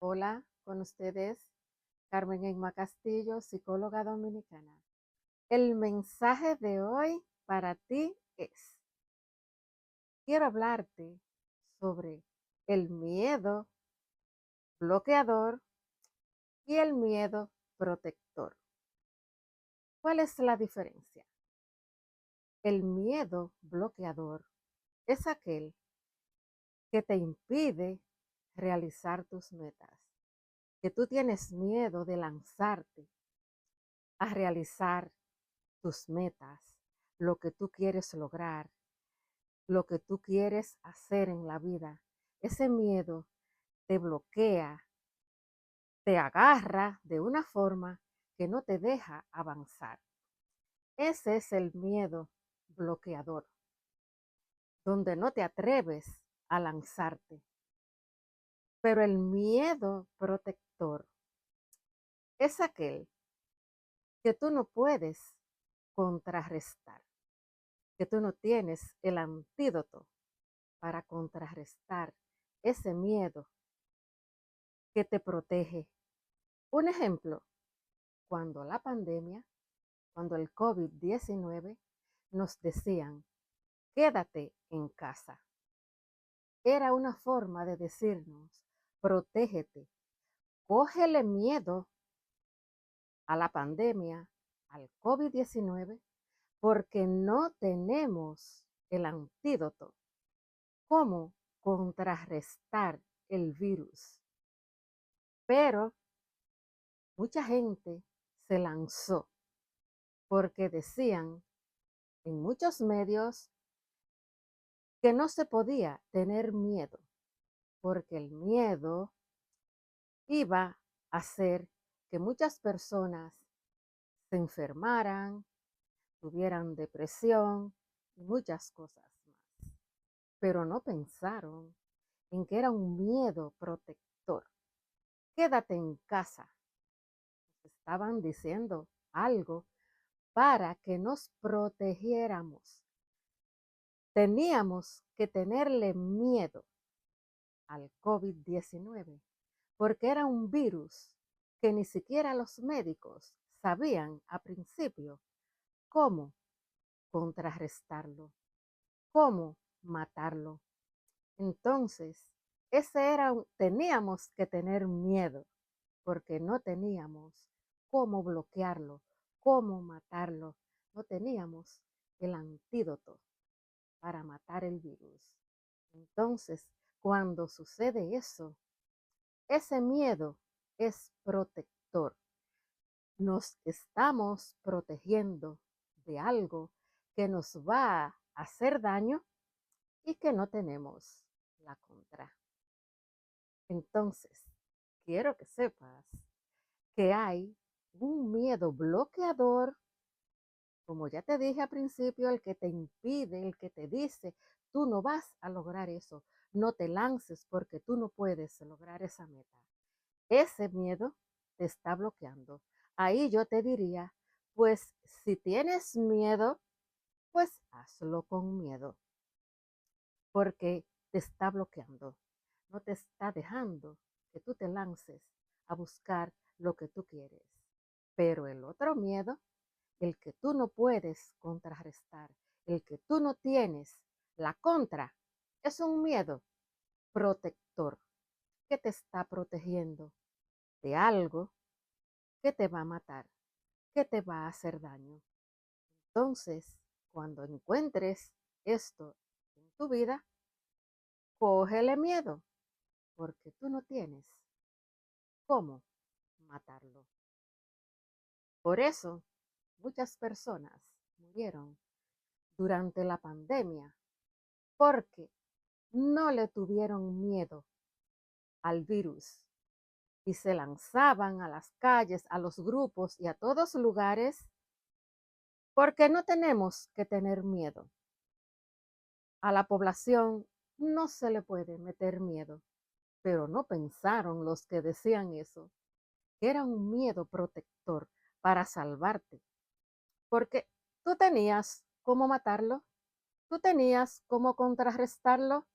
Hola, con ustedes, Carmen Emma Castillo, psicóloga dominicana. El mensaje de hoy para ti es, quiero hablarte sobre el miedo bloqueador y el miedo protector. ¿Cuál es la diferencia? El miedo bloqueador es aquel que te impide realizar tus metas, que tú tienes miedo de lanzarte a realizar tus metas, lo que tú quieres lograr, lo que tú quieres hacer en la vida. Ese miedo te bloquea, te agarra de una forma que no te deja avanzar. Ese es el miedo bloqueador, donde no te atreves a lanzarte. Pero el miedo protector es aquel que tú no puedes contrarrestar, que tú no tienes el antídoto para contrarrestar ese miedo que te protege. Un ejemplo, cuando la pandemia, cuando el COVID-19 nos decían, quédate en casa. Era una forma de decirnos, protégete, cógele miedo a la pandemia, al COVID-19, porque no tenemos el antídoto. ¿Cómo contrarrestar el virus? Pero mucha gente se lanzó porque decían en muchos medios que no se podía tener miedo, porque el miedo iba a hacer que muchas personas se enfermaran, tuvieran depresión y muchas cosas más. Pero no pensaron en que era un miedo protector. Quédate en casa. Estaban diciendo algo para que nos protegiéramos. Teníamos que tenerle miedo al COVID-19 porque era un virus que ni siquiera los médicos sabían a principio cómo contrarrestarlo, cómo matarlo. Entonces, teníamos que tener miedo porque no teníamos cómo bloquearlo, cómo matarlo, no teníamos el antídoto para matar el virus. Entonces, cuando sucede eso, ese miedo es protector. Nos estamos protegiendo de algo que nos va a hacer daño y que no tenemos la contra. Entonces, quiero que sepas que hay un miedo bloqueador, como ya te dije al principio, el que te impide, el que te dice, tú no vas a lograr eso, no te lances porque tú no puedes lograr esa meta. Ese miedo te está bloqueando. Ahí yo te diría, pues si tienes miedo, pues hazlo con miedo, porque te está bloqueando, no te está dejando que tú te lances a buscar lo que tú quieres. Pero el otro miedo, el que tú no puedes contrarrestar, el que tú no tienes la contra, es un miedo protector que te está protegiendo de algo que te va a matar, que te va a hacer daño. Entonces, cuando encuentres esto en tu vida, cógele miedo, porque tú no tienes cómo matarlo. Por eso, muchas personas murieron durante la pandemia, porque no le tuvieron miedo al virus y se lanzaban a las calles, a los grupos y a todos lugares, porque no tenemos que tener miedo. A la población no se le puede meter miedo, pero no pensaron los que decían eso, que era un miedo protector para salvarte, porque tú tenías cómo matarlo, tú tenías cómo contrarrestarlo,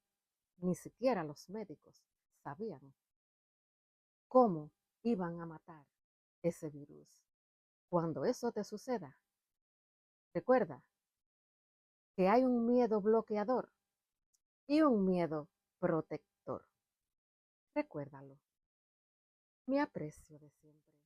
ni siquiera los médicos sabían. cómo iban a matar ese virus. Cuando eso te suceda, recuerda que hay un miedo bloqueador y un miedo protector. Recuérdalo. Mi aprecio de siempre.